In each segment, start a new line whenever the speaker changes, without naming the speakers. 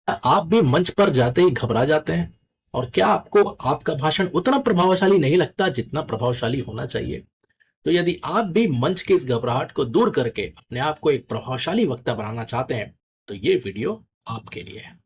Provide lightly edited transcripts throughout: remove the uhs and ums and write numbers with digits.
आप भी मंच पर जाते ही घबरा जाते हैं? और क्या आपको आपका भाषण उतना प्रभावशाली नहीं लगता जितना प्रभावशाली होना चाहिए? तो यदि आप भी मंच की इस घबराहट को दूर करके अपने आप को एक प्रभावशाली वक्ता बनाना चाहते हैं, तो ये वीडियो आपके लिए है।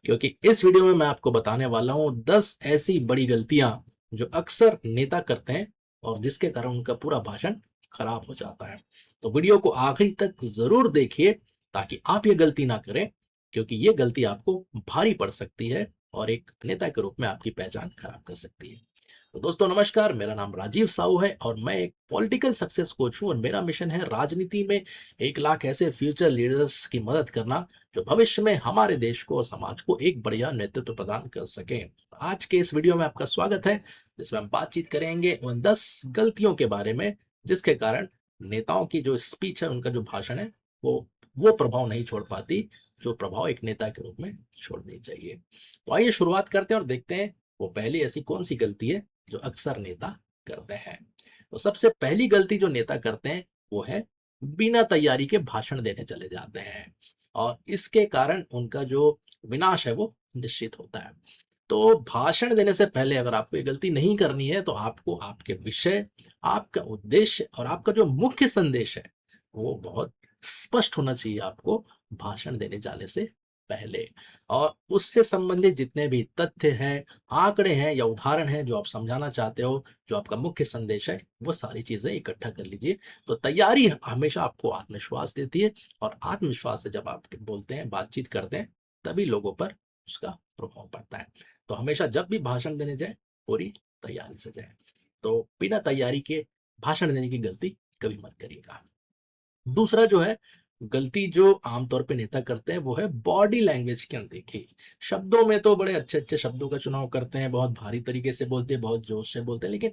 क्योंकि इस वीडियो में मैं आपको बताने वाला हूं 10 ऐसी बड़ी गलतियां जो अक्सर नेता करते हैं और जिसके कारण उनका पूरा भाषण खराब हो जाता है। तो वीडियो को आखिरी तक जरूर देखिए ताकि आप ये गलती ना करें, क्योंकि ये गलती आपको भारी पड़ सकती है और एक नेता के रूप में आपकी पहचान खराब कर सकती है। तो दोस्तों नमस्कार, मेरा नाम राजीव साहू है और मैं एक पॉलिटिकल सक्सेस कोच हूं और मेरा मिशन है राजनीति में 1 लाख ऐसे फ्यूचर लीडर्स की मदद करना जो भविष्य में हमारे देश को और समाज को एक बढ़िया नेतृत्व प्रदान कर सकें। आज के इस वीडियो में आपका स्वागत है, जिसमें हम बातचीत करेंगे उन 10 गलतियों के बारे में जिसके कारण नेताओं की जो स्पीच है, उनका जो भाषण है, वो प्रभाव नहीं छोड़ पाती जो प्रभाव एक नेता के रूप में छोड़नी चाहिए। तो आइए शुरुआत करते हैं और देखते हैं वो पहली ऐसी कौन सी गलती है जो अक्सर नेता करते हैं। तो सबसे पहली गलती जो नेता करते हैं वो है बिना तैयारी के भाषण देने चले जाते हैं और इसके कारण उनका जो विनाश है वो निश्चित होता है। तो भाषण देने से पहले अगर आपको ये गलती नहीं करनी है तो आपको आपके विषय, आपका उद्देश्य और आपका जो मुख्य संदेश है वो बहुत स्पष्ट होना चाहिए आपको भाषण देने जाने से पहले। और उससे संबंधित जितने भी तथ्य हैं, आंकड़े हैं या उदाहरण हैं जो आप समझाना चाहते हो, जो आपका मुख्य संदेश है, वो सारी चीजें इकट्ठा कर लीजिए। तो तैयारी हमेशा आपको आत्मविश्वास देती है और आत्मविश्वास से जब आप बोलते हैं, बातचीत करते हैं, तभी लोगों पर उसका प्रभाव पड़ता है। तो हमेशा जब भी भाषण देने जाए पूरी तैयारी से जाए। तो बिना तैयारी के भाषण देने की गलती कभी मत करिएगा। दूसरा जो है गलती जो आमतौर पे नेता करते हैं वो है बॉडी लैंग्वेज की अनदेखी। शब्दों में तो बड़े अच्छे अच्छे शब्दों का चुनाव करते हैं, बहुत भारी तरीके से बोलते हैं, बहुत जोश से बोलते हैं, लेकिन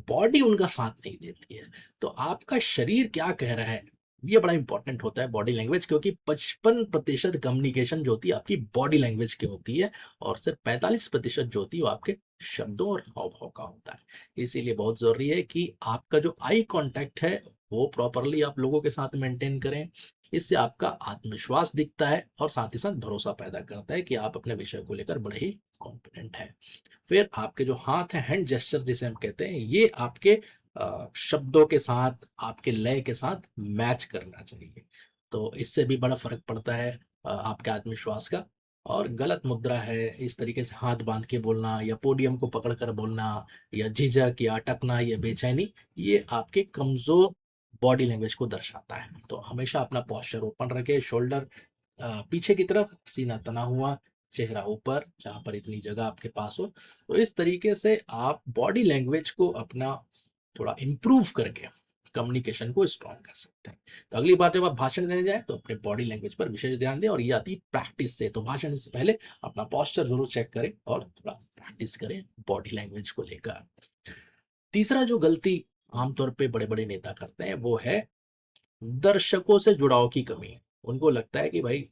बॉडी उनका साथ नहीं देती है। तो आपका शरीर क्या कह रहा है, ये बड़ा इंपॉर्टेंट होता है बॉडी लैंग्वेज, क्योंकि 55% कम्युनिकेशन जो होती है आपकी बॉडी लैंग्वेज की होती है और सिर्फ 45% जो होती है वो आपके शब्दों और हाव भाव का होता है। इसीलिए बहुत जरूरी है कि आपका जो आई कांटेक्ट है वो प्रॉपरली आप लोगों के साथ मेंटेन करें। इससे आपका आत्मविश्वास दिखता है और साथ ही साथ भरोसा पैदा करता है कि आप अपने विषय को लेकर बड़े ही कॉन्फिडेंट हैं। फिर आपके जो हाथ हैं, हैंड जेस्चर जिसे हम कहते हैं, ये आपके शब्दों के साथ, आपके लय के साथ मैच करना चाहिए। तो इससे भी बड़ा फर्क पड़ता है आपके आत्मविश्वास का। और गलत मुद्रा है, इस तरीके से हाथ बांध के बोलना या पोडियम को पकड़कर बोलना या झिझक या अटकना या बेचैनी, ये आपके कमजोर बॉडी लैंग्वेज को दर्शाता है। तो हमेशा अपना पोस्चर ओपन रखें, शोल्डर पीछे की तरफ, सीना तना हुआ, चेहरा ऊपर जहाँ पर इतनी जगह आपके पास हो। तो इस तरीके से आप बॉडी लैंग्वेज को अपना थोड़ा इम्प्रूव करके कम्युनिकेशन को स्ट्रॉन्ग कर सकते हैं। तो अगली बार जब आप भाषण देने जाए तो अपने बॉडी लैंग्वेज पर विशेष ध्यान दें और ये आती प्रैक्टिस से। तो भाषण से पहले अपना पोस्चर जरूर चेक करें और थोड़ा प्रैक्टिस करें बॉडी लैंग्वेज को लेकर। तीसरा जो गलती आमतौर पे बड़े बड़े नेता करते हैं वो है दर्शकों से जुड़ाव की कमी। उनको लगता है कि भाई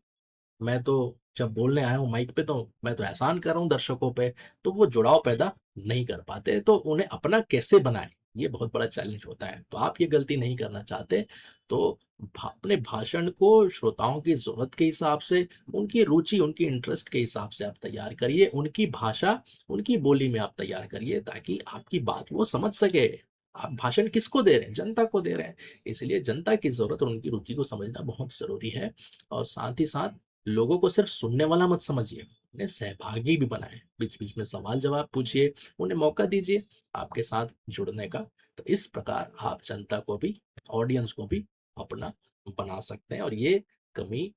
मैं तो जब बोलने आया हूँ माइक पे तो मैं तो एहसान कर रहा हूँ दर्शकों पे। तो वो जुड़ाव पैदा नहीं कर पाते, तो उन्हें अपना कैसे बनाए, ये बहुत बड़ा चैलेंज होता है। तो आप ये गलती नहीं करना चाहते तो अपने भाषण को श्रोताओं की जरूरत के हिसाब से, उनकी रुचि, उनकी इंटरेस्ट के हिसाब से आप तैयार करिए। उनकी भाषा, उनकी बोली में आप तैयार करिए ताकि आपकी बात वो समझ सके। आप भाषण किसको दे रहे हैं? जनता को दे रहे हैं। इसलिए जनता की जरूरत और उनकी रुचि को समझना बहुत जरूरी है। और साथ ही साथ लोगों को सिर्फ सुनने वाला मत समझिए, उन्हें सहभागी भी बनाएं। बीच बीच में सवाल जवाब पूछिए, उन्हें मौका दीजिए आपके साथ जुड़ने का। तो इस प्रकार आप जनता को भी, ऑडियंस को भी अपना बना सकते हैं और ये कमी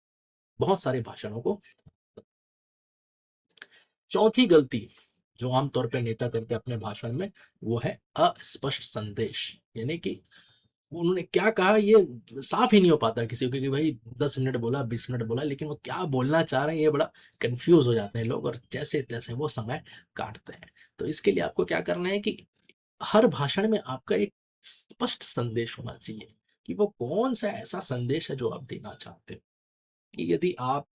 बहुत सारे भाषणों को। चौथी गलती जो आमतौर पर नेता करते हैं अपने भाषण में वो है अस्पष्ट संदेश। यानी कि उन्होंने क्या कहा ये साफ ही नहीं हो पाता किसी को कि भाई 10 मिनट बोला, 20 मिनट बोला, लेकिन वो क्या बोलना चाह रहे हैं ये बड़ा कंफ्यूज हो जाते हैं लोग और जैसे तैसे वो समय काटते हैं। तो इसके लिए आपको क्या करना है कि हर भाषण में आपका एक स्पष्ट संदेश होना चाहिए कि वो कौन सा ऐसा संदेश है जो आप देना चाहते हो। कि यदि आप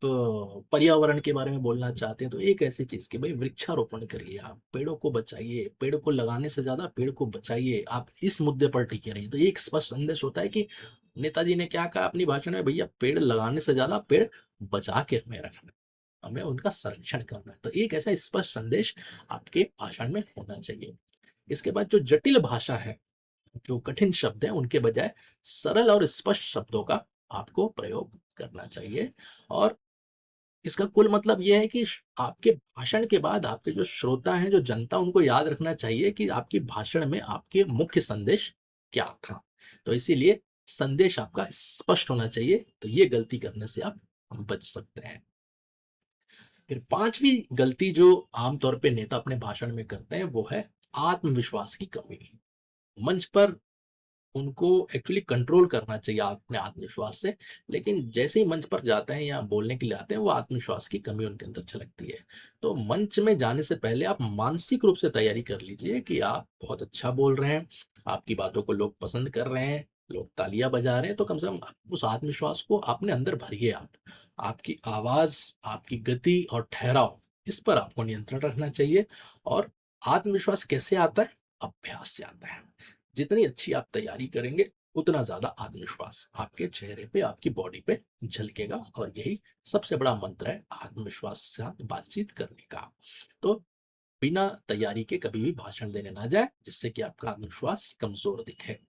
पर्यावरण के बारे में बोलना चाहते हैं तो एक ऐसी चीज कि भाई वृक्षारोपण करिए, आप पेड़ों को बचाइए, पेड़ को लगाने से ज्यादा पेड़ को बचाइए, आप इस मुद्दे पर टिके रहिए। तो ये एक स्पष्ट संदेश होता है कि नेताजी ने क्या कहा अपनी भाषण में, भैया पेड़ लगाने से ज्यादा पेड़ बचा के हमें रखना। हमें उनका संरक्षण करना है। तो एक ऐसा स्पष्ट संदेश आपके भाषण में होना चाहिए। इसके बाद जो जटिल भाषा है, जो कठिन शब्द हैं, उनके बजाय सरल और स्पष्ट शब्दों का आपको प्रयोग करना चाहिए। और इसका कुल मतलब ये है कि आपके भाषण के बाद आपके जो श्रोता हैं, जो जनता, उनको याद रखना चाहिए कि आपके भाषण में आपके मुख्य संदेश क्या था। तो इसीलिए संदेश आपका स्पष्ट होना चाहिए। तो ये गलती करने से आप बच सकते हैं। फिर पांचवी गलती जो आमतौर पे नेता अपने भाषण में करते हैं, वो है आत्मविश्वास की कमी। मंच पर उनको एक्चुअली कंट्रोल करना चाहिए अपने आत्मविश्वास से, लेकिन जैसे ही मंच पर जाते हैं या बोलने के लिए आते हैं, वो आत्मविश्वास की कमी उनके अंदर झलकती है। तो मंच में जाने से पहले आप मानसिक रूप से तैयारी कर लीजिए कि आप बहुत अच्छा बोल रहे हैं, आपकी बातों को लोग पसंद कर रहे हैं, लोग तालियां बजा रहे हैं। तो कम से कम उस आत्मविश्वास को अपने अंदर भरिए। आप आपकी आवाज, आपकी गति और ठहराव, इस पर आपको नियंत्रण रखना चाहिए। और आत्मविश्वास कैसे आता है? अभ्यास से आता है। जितनी अच्छी आप तैयारी करेंगे, उतना ज्यादा आत्मविश्वास आपके चेहरे पे, आपकी बॉडी पे झलकेगा। और यही सबसे बड़ा मंत्र है आत्मविश्वास के साथ बातचीत करने का। तो बिना तैयारी के कभी भी भाषण देने ना जाए, जिससे कि आपका आत्मविश्वास कमजोर दिखे।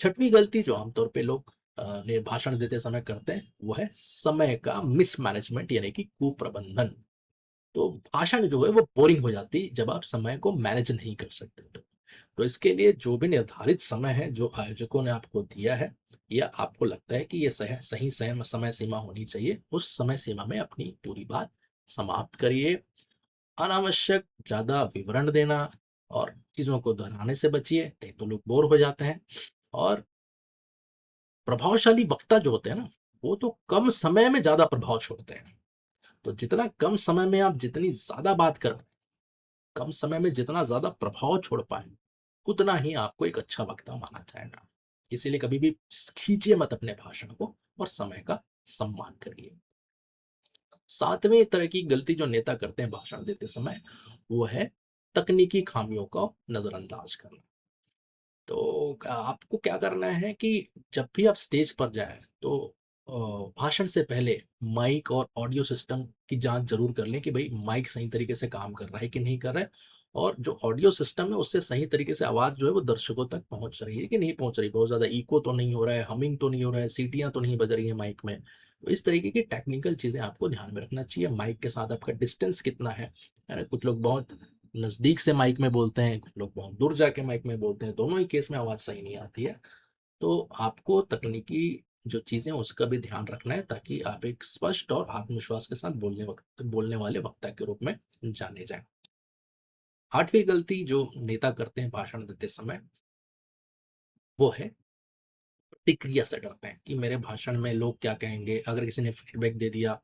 छठवीं गलती जो आमतौर पे लोग ने भाषण देते समय करते हैं, वो है समय का मिसमैनेजमेंट, यानी कि कुप्रबंधन। तो भाषण जो है वो बोरिंग हो जाती है जब आप समय को मैनेज नहीं कर सकते। तो इसके लिए जो भी निर्धारित समय है, जो आयोजकों ने आपको दिया है, या आपको लगता है कि ये सही समय सीमा होनी चाहिए, उस समय सीमा में अपनी पूरी बात समाप्त करिए। अनावश्यक ज्यादा विवरण देना और चीजों को दोहराने से बचिए, नहीं तो लोग बोर हो जाते हैं। और प्रभावशाली वक्ता जो होते हैं ना, वो तो कम समय में ज्यादा प्रभाव छोड़ते हैं। तो जितना कम समय में आप जितनी ज्यादा बात कर, कम समय में जितना ज्यादा प्रभाव छोड़ पाए, उतना ही आपको एक अच्छा वक्ता माना जाएगा। इसीलिए कभी भी खींचिए मत अपने भाषण को, और समय का सम्मान करिए। सातवें तरह की गलती जो नेता करते हैं भाषण देते समय, वो है तकनीकी खामियों को नजरअंदाज करना। तो आपको क्या करना है कि जब भी आप स्टेज पर जाएं, तो भाषण से पहले माइक और ऑडियो सिस्टम की जांच जरूर कर लें कि भाई माइक सही तरीके से काम कर रहा है कि नहीं कर रहा है, और जो ऑडियो सिस्टम है उससे सही तरीके से आवाज जो है वो दर्शकों तक पहुंच रही है कि नहीं पहुंच रही, बहुत ज्यादा इको तो नहीं हो रहा है, हमिंग तो नहीं हो रहा है, सीटियां तो नहीं बज रही है माइक में। तो इस तरीके की टेक्निकल चीजें आपको ध्यान में रखना चाहिए। माइक के साथ आपका डिस्टेंस कितना है ना? कुछ लोग बहुत नजदीक से माइक में बोलते हैं, कुछ लोग बहुत दूर जाके माइक में बोलते हैं, दोनों ही केस में आवाज सही नहीं आती है। तो आपको तकनीकी जो चीजें उसका भी ध्यान रखना है, ताकि आप एक स्पष्ट और आत्मविश्वास के साथ बोलने वाले वक्ता के रूप में जाने जाएं। आठवीं गलती जो नेता करते हैं भाषण देते समय, वो है प्रतिक्रिया से डरते हैं कि मेरे भाषण में लोग क्या कहेंगे। अगर किसी ने फीडबैक दे दिया,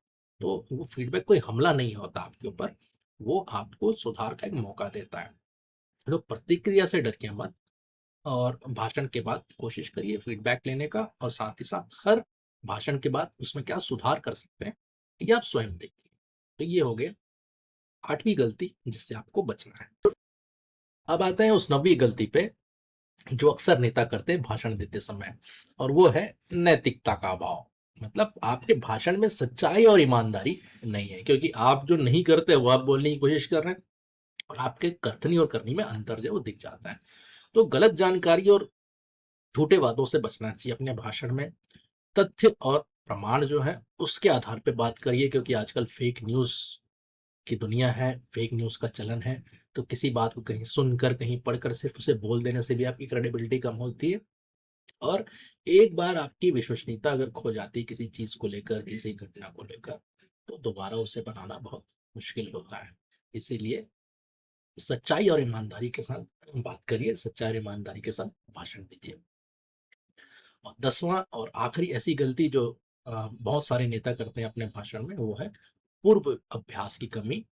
तो वो फीडबैक कोई हमला नहीं होता आपके ऊपर, वो आपको सुधार का एक मौका देता है। तो प्रतिक्रिया से डरिए मत, और भाषण के बाद कोशिश करिए फीडबैक लेने का, और साथ ही साथ हर भाषण के बाद उसमें क्या सुधार कर सकते हैं, ये आप स्वयं देखिए। तो ये हो गए आठवीं गलती जिससे आपको बचना है। अब आते हैं उस नवीं गलती पे जो अक्सर नेता करते हैं भाषण देते समय, और वो है नैतिकता का अभाव। मतलब आपके भाषण में सच्चाई और ईमानदारी नहीं है, क्योंकि आप जो नहीं करते वो आप बोलने की कोशिश कर रहे हैं, और आपके कथनी और करनी में अंतर जो है वो दिख जाता है। तो गलत जानकारी और झूठे वादों से बचना चाहिए अपने भाषण में। तथ्य और प्रमाण जो है उसके आधार पे बात करिए, क्योंकि आजकल फेक न्यूज की दुनिया है, फेक न्यूज का चलन है। तो किसी बात को कहीं सुनकर, कहीं पढ़कर सिर्फ उसे बोल देने से भी आपकी क्रेडिबिलिटी कम होती है। और एक बार आपकी विश्वसनीयता अगर खो जाती है किसी चीज को लेकर, किसी घटना को लेकर, तो दोबारा उसे बनाना बहुत मुश्किल होता है। इसीलिए सच्चाई और ईमानदारी के साथ बात करिए, सच्चाई और ईमानदारी के साथ भाषण दीजिए। और 10वां और आखिरी ऐसी गलती जो बहुत सारे नेता करते हैं अपने भाषण में, वो है पूर्व अभ्यास की कमी।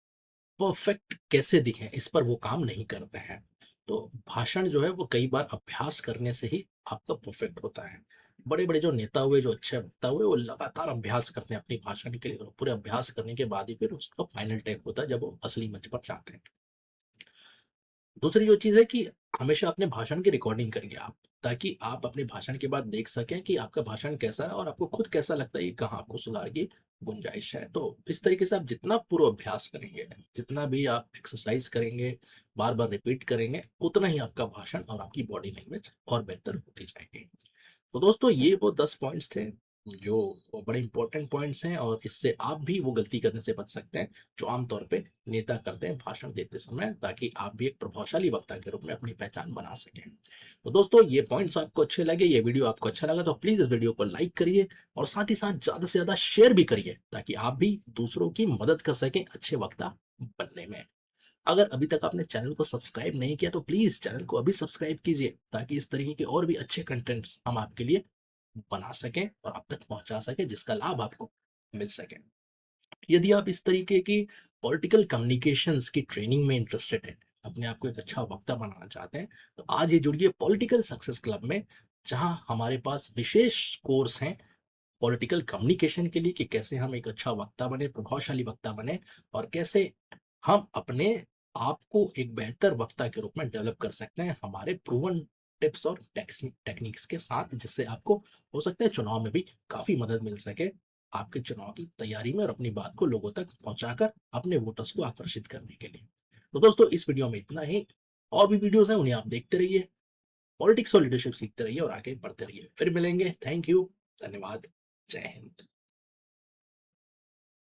परफेक्ट कैसे दिखें, इस पर वो काम नहीं करते हैं। तो भाषण जो है वो कई बार अभ्यास करने से ही आपका परफेक्ट होता है। बड़े बड़े जो नेता हुए, जो अच्छे वक्ता हुए, वो लगातार अभ्यास करते हैं अपनी भाषण के लिए, और पूरे अभ्यास करने के बाद ही फिर उसका फाइनल टेक होता है जब वो असली मंच पर जाते हैं। दूसरी जो चीज़ है कि हमेशा अपने भाषण की रिकॉर्डिंग करिए आप, ताकि आप अपने भाषण के बाद देख सकें कि आपका भाषण कैसा है, और आपको खुद कैसा लगता है, ये कहाँ आपको सुधार की गुंजाइश है। तो इस तरीके से आप जितना पूर्वाभ्यास करेंगे, जितना भी आप एक्सरसाइज करेंगे, बार-बार रिपीट करेंगे, उतना ही आपका भाषण और आपकी बॉडी लैंग्वेज और बेहतर होती जाएगी। तो दोस्तों ये वो 10 पॉइंट्स थे जो वो बड़े इंपॉर्टेंट पॉइंट्स हैं और इससे आप भी वो गलती करने से बच सकते हैं जो आमतौर पे नेता करते हैं भाषण देते समय, ताकि आप भी एक प्रभावशाली वक्ता के रूप में अपनी पहचान बना सकें। तो दोस्तों ये पॉइंट्स आपको अच्छे लगे, ये वीडियो आपको अच्छा लगा तो प्लीज इस वीडियो को लाइक करिए और साथ ही साथ ज्यादा से ज्यादा शेयर भी करिए ताकि आप भी दूसरों की मदद कर सकें अच्छे वक्ता बनने में। अगर अभी तक आपने चैनल को सब्सक्राइब नहीं किया तो प्लीज चैनल को अभी सब्सक्राइब कीजिए ताकि इस तरीके के और भी अच्छे कंटेंट्स हम आपके लिए बना सकें और आप तक पहुंचा सकें जिसका लाभ आपको मिल सके। यदि आप इस तरीके की पॉलिटिकल कम्युनिकेशंस की ट्रेनिंग में इंटरेस्टेड हैं, अपने आप को एक अच्छा वक्ता बनाना चाहते हैं, तो आज ही जुड़िए पॉलिटिकल सक्सेस क्लब में, जहां हमारे पास विशेष कोर्स हैं पॉलिटिकल कम्युनिकेशन के लिए कि कैसे हम एक अच्छा वक्ता बने, प्रभावशाली वक्ता बने और कैसे हम अपने आप को एक बेहतर वक्ता के रूप में डेवलप कर सकते हैं हमारे प्रूवन टिप्स और टेक्निक्स के साथ, जिससे आपको हो सकता है चुनाव में भी काफी मदद मिल सके आपके चुनाव की तैयारी में और अपनी बात को लोगों तक पहुंचाकर अपने वोटर्स को आकर्षित करने के लिए। तो दोस्तों इस वीडियो में इतना ही। और भी वीडियोस हैं उन्हें आप देखते रहिए, पॉलिटिक्स और लीडरशिप सीखते रहिए और आगे बढ़ते रहिए। फिर मिलेंगे। थैंक यू, धन्यवाद, जय हिंद।